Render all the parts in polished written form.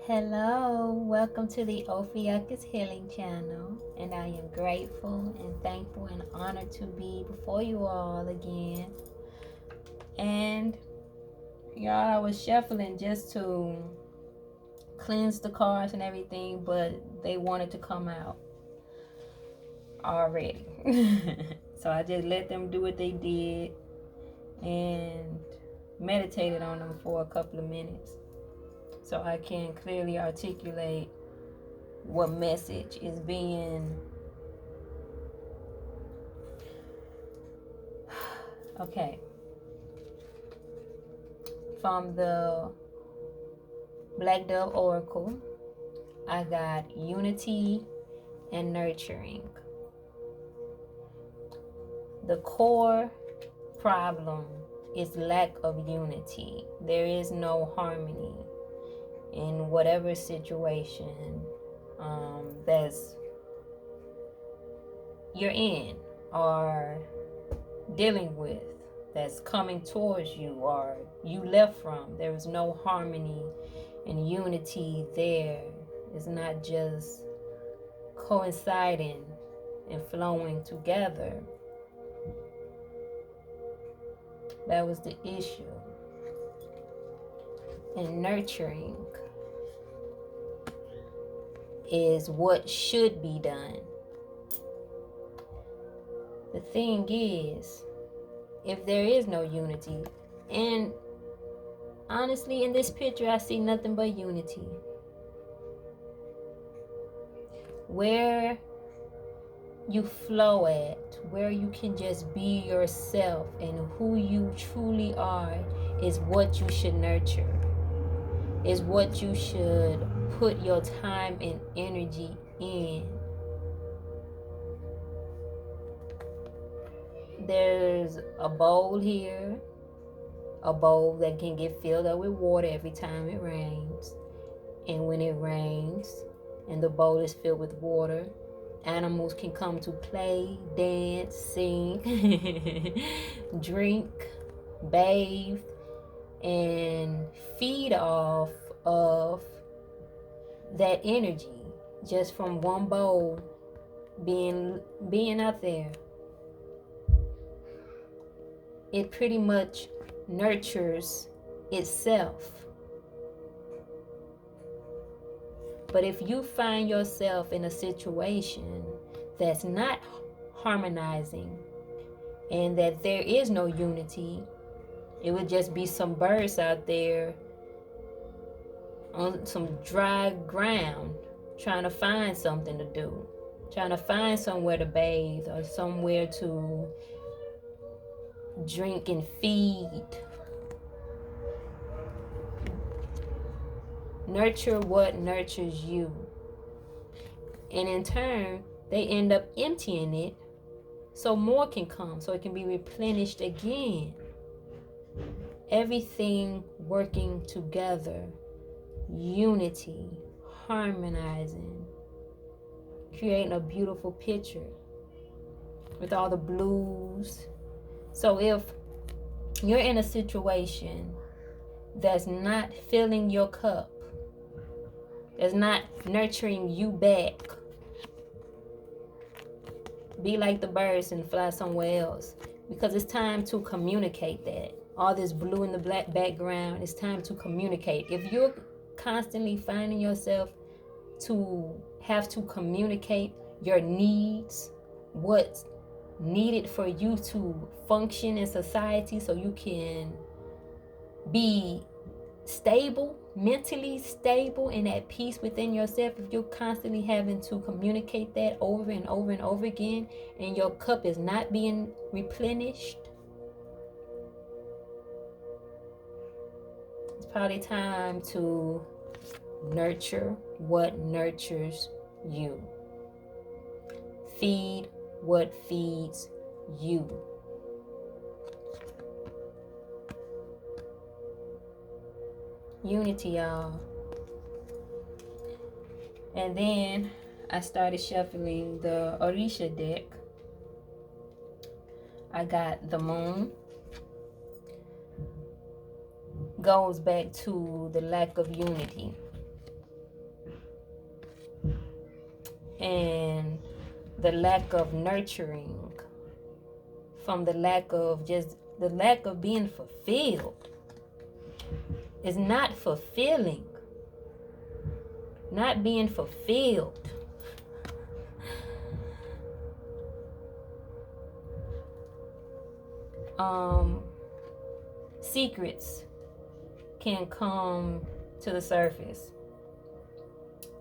Hello, welcome to the Ophiuchus Healing Channel, and I am grateful and thankful and honored to be before you all again. And y'all, I was shuffling just to cleanse the cards and everything, but they wanted to come out already. So I just let them do what they did and meditated on them for a couple of minutes so I can clearly articulate what message is being okay. From the Black Dove Oracle, I got unity and nurturing. The core problem is lack of unity. There is no harmony in whatever situation that's you're in or dealing with, that's coming towards you or you left from. There is no harmony and unity there. It's not just coinciding and flowing together. That was the issue. And nurturing is what should be done. The thing is, if there is no unity, and honestly, in this picture, I see nothing but unity. Where you flow at, where you can just be yourself and who you truly are, is what you should nurture, is what you should put your time and energy in. There's a bowl here, a bowl that can get filled up with water every time it rains. And when it rains and the bowl is filled with water, animals can come to play, dance, sing, drink, bathe, and feed off of that energy just from one bowl being out there. It pretty much nurtures itself. But if you find yourself in a situation that's not harmonizing and that there is no unity, it would just be some birds out there on some dry ground trying to find something to do, trying to find somewhere to bathe or somewhere to drink and feed. Nurture what nurtures you. And in turn, they end up emptying it so more can come, so it can be replenished again. Everything working together, unity, harmonizing, creating a beautiful picture with all the blues. So if you're in a situation that's not filling your cup, that's not nurturing you back, be like the birds and fly somewhere else, because it's time to communicate that. All this blue and the black background, it's time to communicate. If you're constantly finding yourself to have to communicate your needs, what's needed for you to function in society so you can be stable, mentally stable and at peace within yourself, if you're constantly having to communicate that over and over and over again and your cup is not being replenished, it's probably time to nurture what nurtures you. Feed what feeds you. Unity, y'all. And then I started shuffling the Orisha deck. I got the moon. Goes back to the lack of unity. and the lack of nurturing, from the lack of being fulfilled. Is not fulfilling. Not being fulfilled. Secrets can come to the surface,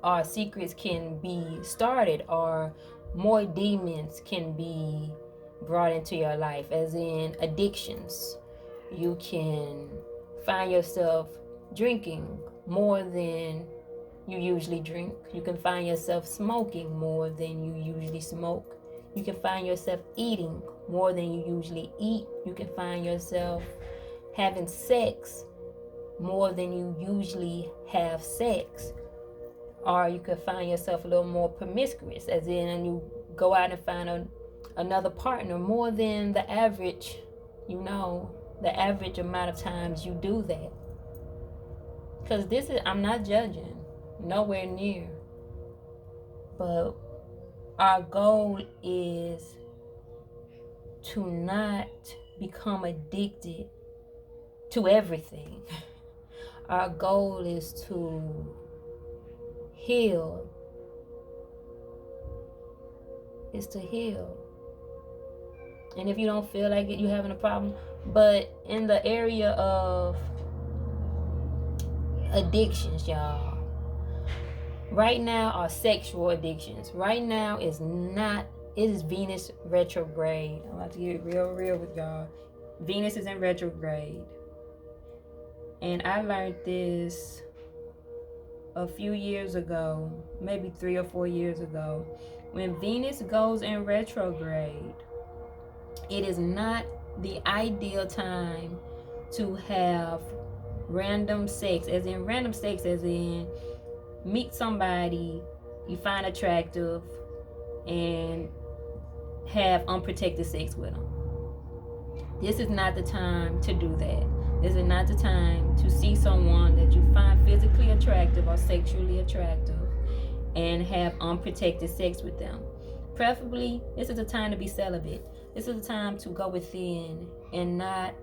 or secrets can be started, or more demons can be brought into your life, as in addictions. You can find yourself drinking more than you usually drink. You can find yourself smoking more than you usually smoke. You can find yourself eating more than you usually eat. You can find yourself having sex more than you usually have sex. Or you could find yourself a little more promiscuous, as in you go out and find another partner more than the average, the average amount of times you do that. Because I'm not judging, nowhere near. But our goal is to not become addicted to everything. Our goal is to heal. Is to heal. And if you don't feel like it, you're having a problem. But in the area of addictions, y'all, right now are sexual addictions. Right now it is Venus retrograde. I'm about to get real with y'all. Venus is in retrograde. And I learned this a few years ago, maybe 3 or 4 years ago. When Venus goes in retrograde, it is not the ideal time to have random sex, as in meet somebody you find attractive and have unprotected sex with them. This is not the time to do that. This is not the time to see someone that you find physically attractive or sexually attractive and have unprotected sex with them. Preferably, this is the time to be celibate. This is the time to go within and not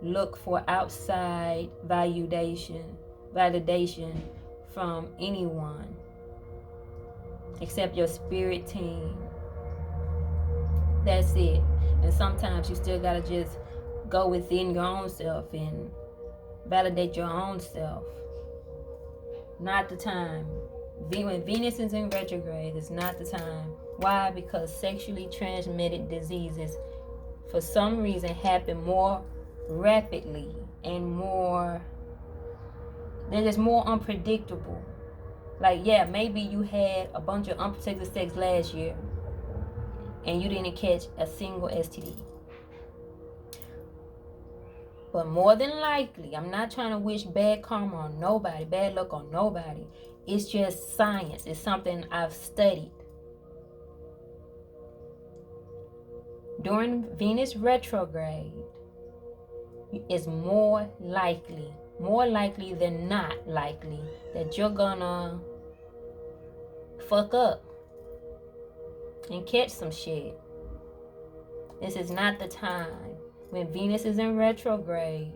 look for outside validation from anyone except your spirit team. That's it. And sometimes you still gotta just go within your own self and validate your own self. Not the time. When Venus is in retrograde, it's not the time. Why? Because sexually transmitted diseases, for some reason, happen more rapidly and they're just more unpredictable. Like, yeah, maybe you had a bunch of unprotected sex last year and you didn't catch a single STD. But more than likely, I'm not trying to wish bad karma on nobody, bad luck on nobody. It's just science. It's something I've studied. During Venus retrograde, it's more likely than not likely that you're gonna fuck up and catch some shit. This is not the time. When Venus is in retrograde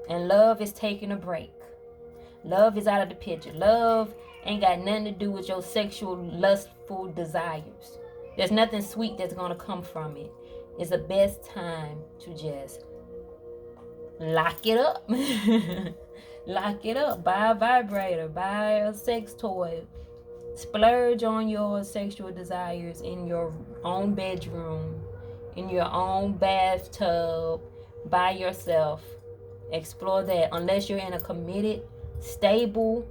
and love is taking a break. Love is out of the picture. Love ain't got nothing to do with your sexual lustful desires. There's nothing sweet that's gonna come from it. It's the best time to just lock it up. Lock it up. Buy a vibrator. Buy a sex toy. Splurge on your sexual desires in your own bedroom, in your own bathtub, by yourself. Explore that. Unless you're in a committed, stable,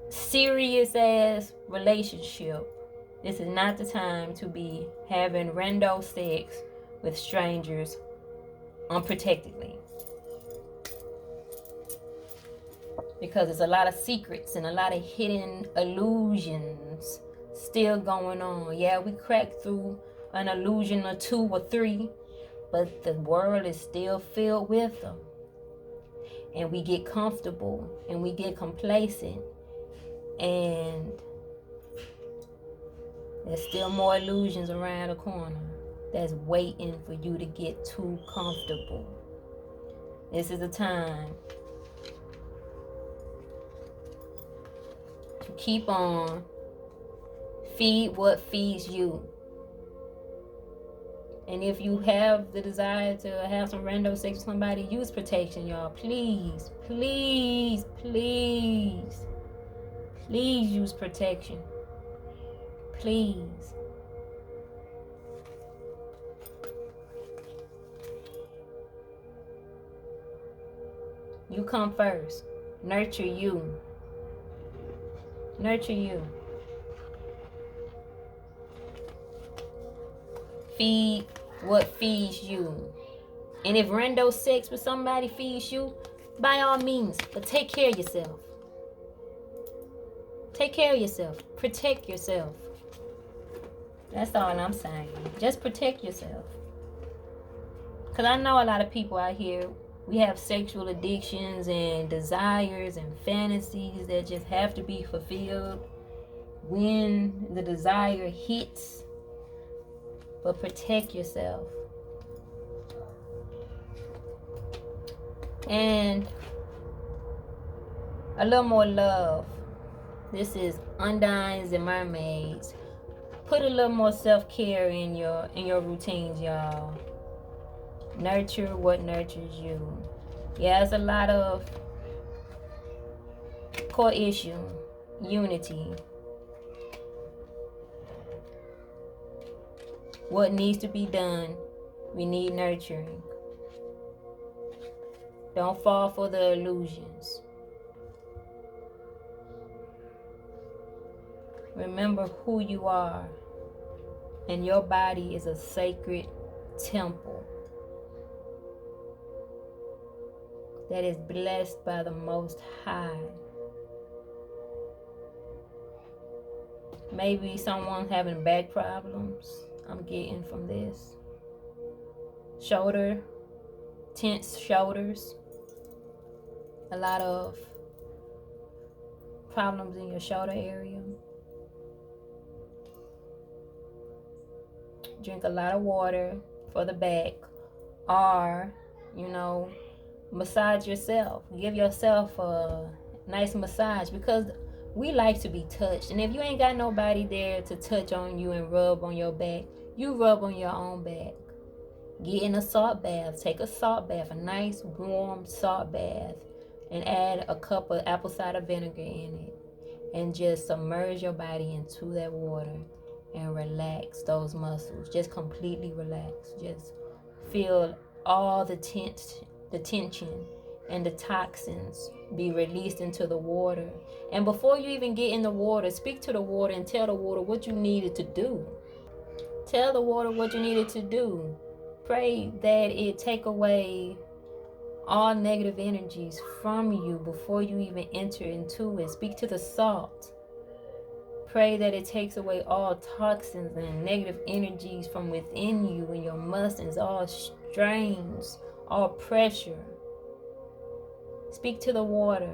serious ass relationship, this is not the time to be having rando sex with strangers unprotectedly. Because there's a lot of secrets and a lot of hidden illusions still going on. Yeah, we cracked through an illusion or 2 or 3, but the world is still filled with them. and we get comfortable and we get complacent, and there's still more illusions around the corner that's waiting for you to get too comfortable. This is the time to keep on. Feed what feeds you. And if you have the desire to have some random sex with somebody, use protection, y'all. Please, please, please, please use protection. Please. You come first. Nurture you. Nurture you. Feed what feeds you. And if rando sex with somebody feeds you, by all means, but take care of yourself. Take care of yourself. Protect yourself. That's all I'm saying. Just protect yourself. Because I know a lot of people out here, we have sexual addictions and desires and fantasies that just have to be fulfilled when the desire hits. But protect yourself. And a little more love. This is Undines and Mermaids. Put a little more self-care in your routines, y'all. Nurture what nurtures you. Yeah, there's a lot of core issue, unity. What needs to be done, we need nurturing. Don't fall for the illusions. Remember who you are, and your body is a sacred temple that is blessed by the Most High. Maybe someone having back problems. I'm getting from this. Shoulder, tense shoulders. A lot of problems in your shoulder area. Drink a lot of water for the back. Or, massage yourself. Give yourself a nice massage, because we like to be touched. And if you ain't got nobody there to touch on you and rub on your back, you rub on your own back. Get in a salt bath. Take a salt bath, a nice warm salt bath, and add a cup of apple cider vinegar in it. And just submerge your body into that water and relax those muscles. Just completely relax. Just feel all the tension and the toxins be released into the water. And before you even get in the water, speak to the water and tell the water what you needed to do. Tell the water what you needed to do. Pray that it take away all negative energies from you before you even enter into it. Speak to the salt. Pray that it takes away all toxins and negative energies from within you and your muscles, all strains, all pressure. Speak to the water.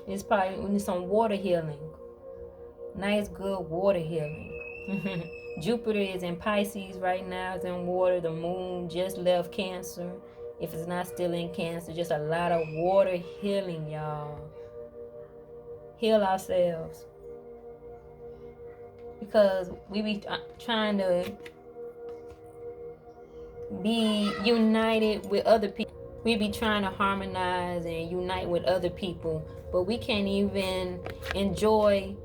It's probably some water healing. Nice, good water healing. Jupiter is in Pisces right now. It's in water. The moon just left Cancer. If it's not still in Cancer, just a lot of water healing, y'all. Heal ourselves. Because we be trying to be united with other people. We be trying to harmonize and unite with other people, but we can't even enjoy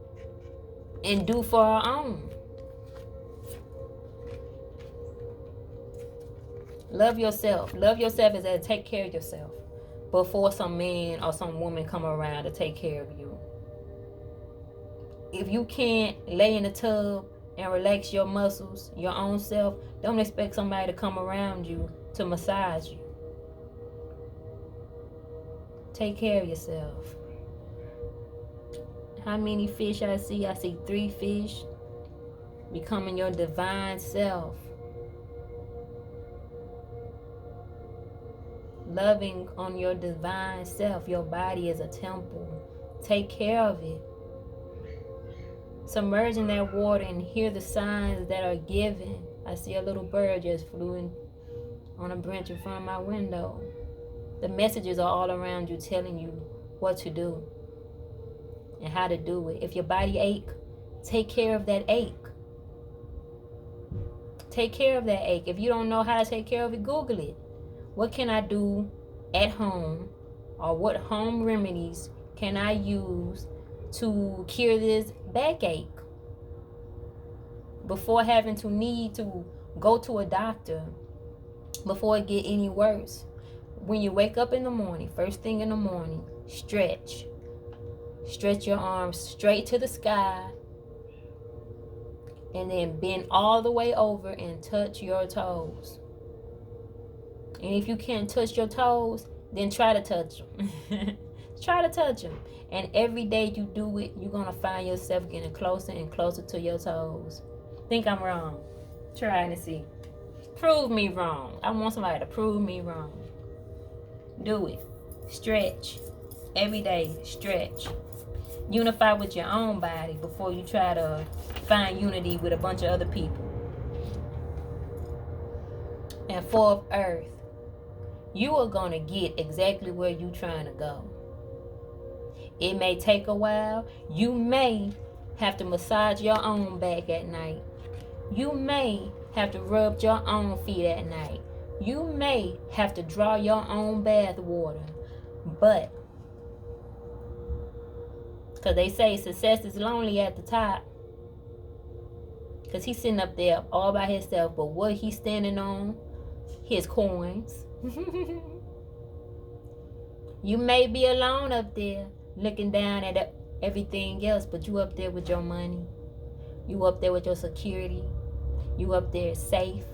and do for our own. Love yourself. Love yourself is that take care of yourself before some man or some woman come around to take care of you. If you can't lay in the tub and relax your muscles, your own self, don't expect somebody to come around you to massage you. Take care of yourself. How many fish I see? I see 3 fish. Becoming your divine self. loving on your divine self. Your body is a temple. Take care of it. Submerge in that water and hear the signs that are given. I see a little bird just flew in on a branch in front of my window. The messages are all around you telling you what to do and how to do it. If your body ache, take care of that ache. Take care of that ache. If you don't know how to take care of it, Google it. What can I do at home, or what home remedies can I use to cure this backache before having to need to go to a doctor, before it get any worse? When you wake up in the morning, first thing in the morning, stretch. Stretch your arms straight to the sky, and then bend all the way over and touch your toes. And if you can't touch your toes, then try to touch them. Try to touch them. And every day you do it, you're going to find yourself getting closer and closer to your toes. Think I'm wrong? Try to see. Prove me wrong. I want somebody to prove me wrong. Do it. Stretch. Every day, stretch. Unify with your own body before you try to find unity with a bunch of other people. And fourth, earth. You are going to get exactly where you're trying to go. It may take a while. You may have to massage your own back at night. You may have to rub your own feet at night. You may have to draw your own bath water. But, because they say success is lonely at the top. Because he's sitting up there all by himself. But what he's standing on? His coins. You may be alone up there looking down at everything else, but you up there with your money. You up there with your security. You up there safe,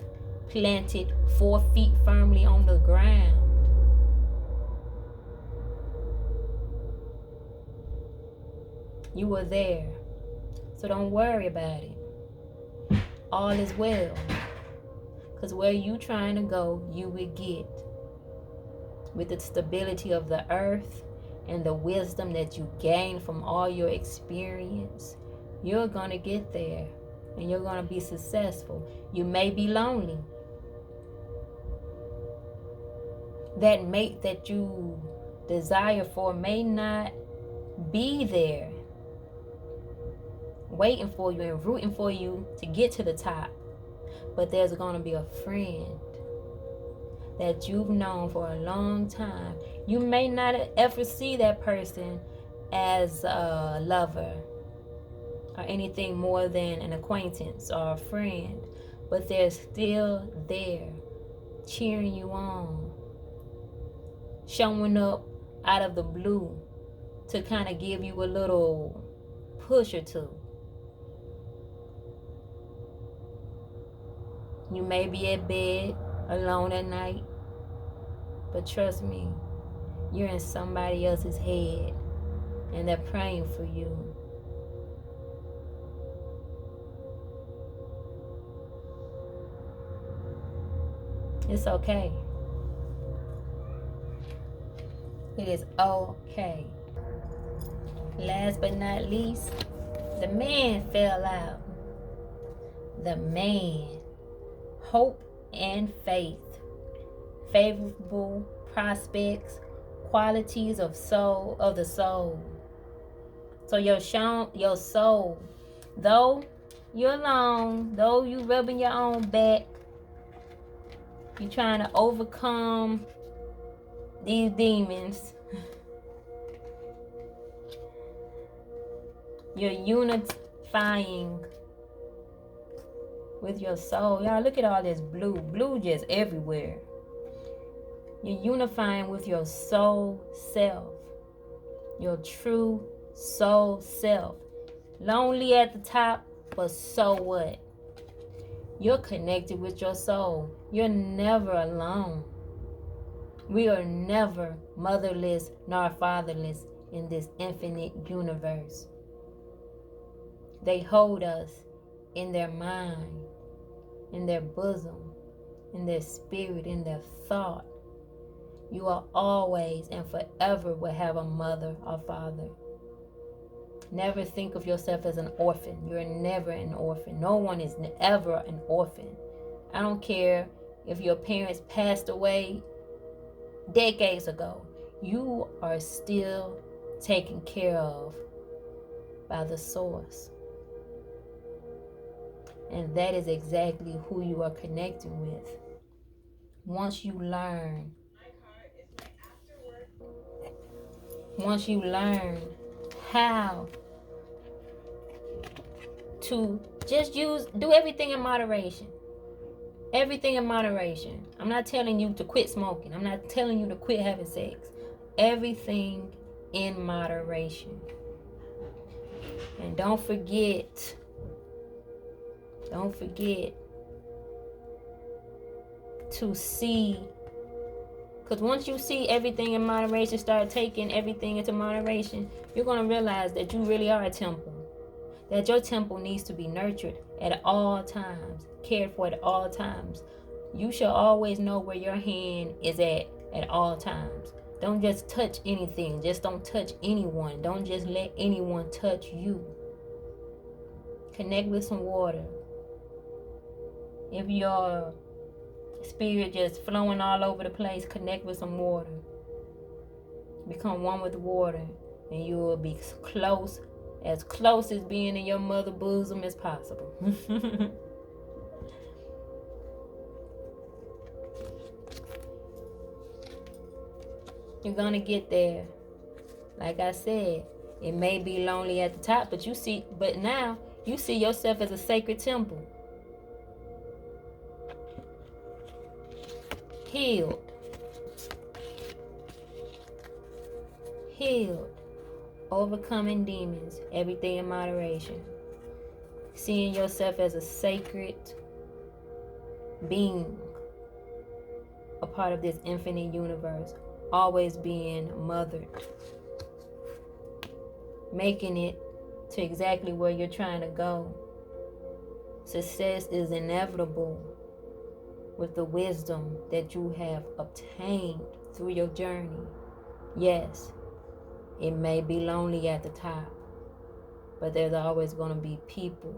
planted 4 feet firmly on the ground. You were there. So don't worry about it. All is well. Because where you trying to go, you will get. With the stability of the earth and the wisdom that you gain from all your experience, you're going to get there. And you're going to be successful. You may be lonely. That mate that you desire for may not be there, waiting for you and rooting for you to get to the top. But there's going to be a friend that you've known for a long time. You may not ever see that person as a lover or anything more than an acquaintance or a friend, but they're still there, cheering you on, showing up out of the blue to kind of give you a little push or two. You may be at bed alone at night, but trust me, you're in somebody else's head and they're praying for you. It's okay. It is okay. Last but not least, the man fell out. The man. Hope and faith. Favorable prospects. Qualities of the soul. So your soul, though you're alone, though you rubbing your own back, you're trying to overcome these demons. You're unifying with your soul. Y'all, look at all this blue. Blue just everywhere. You're unifying with your soul self. Your true soul self. Lonely at the top, but so what? You're connected with your soul. You're never alone. We are never motherless nor fatherless in this infinite universe. They hold us in their mind, in their bosom, in their spirit, in their thought. You are always and forever will have a mother or father. Never think of yourself as an orphan. You're never an orphan. No one is ever an orphan. I don't care if your parents passed away decades ago. You are still taken care of by the source. And that is exactly who you are connecting with. Once you learn how to just do everything in moderation. Everything in moderation. I'm not telling you to quit smoking. I'm not telling you to quit having sex. Everything in moderation. And don't forget to see, because once you see everything in moderation, start taking everything into moderation, you're going to realize that you really are a temple. That your temple needs to be nurtured at all times, cared for at all times. You shall always know where your hand is at all times. Don't just touch anything. Just don't touch anyone. Don't just let anyone touch you. Connect with some water. If your spirit just flowing all over the place, connect with some water. Become one with the water, and you will be close as being in your mother's bosom as possible. You're gonna get there. Like I said, it may be lonely at the top, but now you see yourself as a sacred temple. Healed. Overcoming demons. Everything in moderation. Seeing yourself as a sacred being, a part of this infinite universe, always being mothered, making it to exactly where you're trying to go. Success is inevitable with the wisdom that you have obtained through your journey. Yes, it may be lonely at the top, but there's always going to be people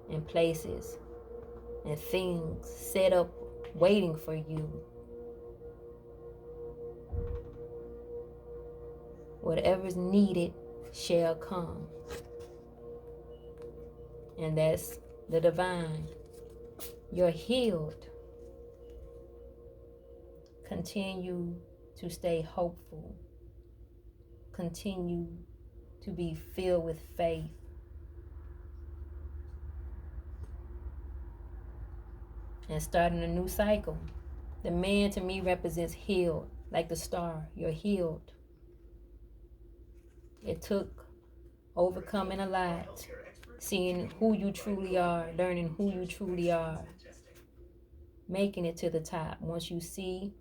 and places and things set up waiting for you. Whatever's needed shall come. And that's the divine. You're healed. Continue to stay hopeful. Continue to be filled with faith. And starting a new cycle. The man to me represents healed, like the star. You're healed. It took overcoming a lot, seeing who you truly are, learning who you truly are, making it to the top. Once you see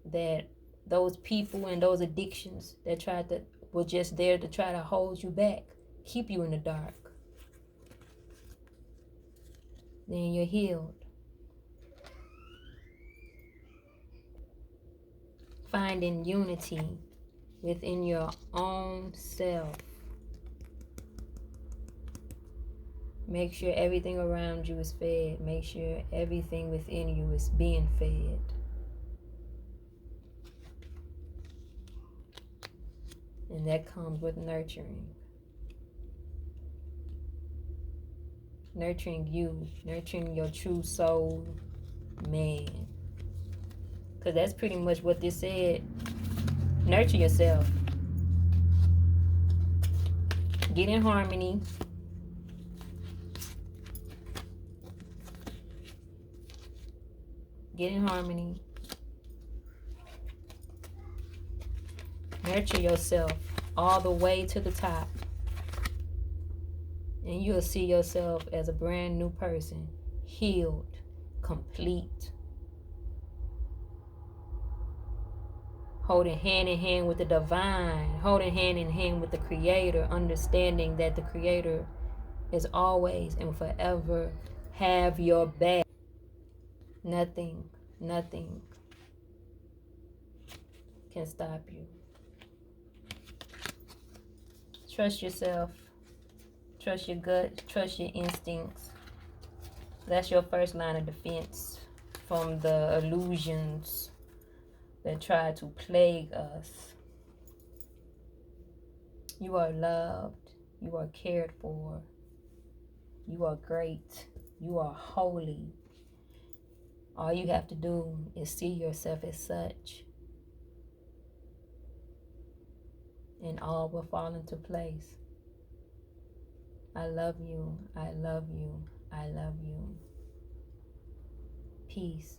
that those people and those addictions that were just there to try to hold you back, keep you in the dark, then you're healed. Finding unity within your own self. Make sure everything around you is fed. Make sure everything within you is being fed. And that comes with nurturing. Nurturing you. Nurturing your true soul man. Because that's pretty much what this said. Nurture yourself. Get in harmony. Get in harmony. Nurture yourself all the way to the top. And you'll see yourself as a brand new person. Healed. Complete. Holding hand in hand with the divine. Holding hand in hand with the Creator. Understanding that the Creator is always and forever have your back. Nothing can stop you. Trust yourself. Trust your gut. Trust your instincts. That's your first line of defense from the illusions that try to plague us. You are loved. You are cared for. You are great. You are holy. All you have to do is see yourself as such, and all will fall into place. I love you. I love you. I love you. Peace.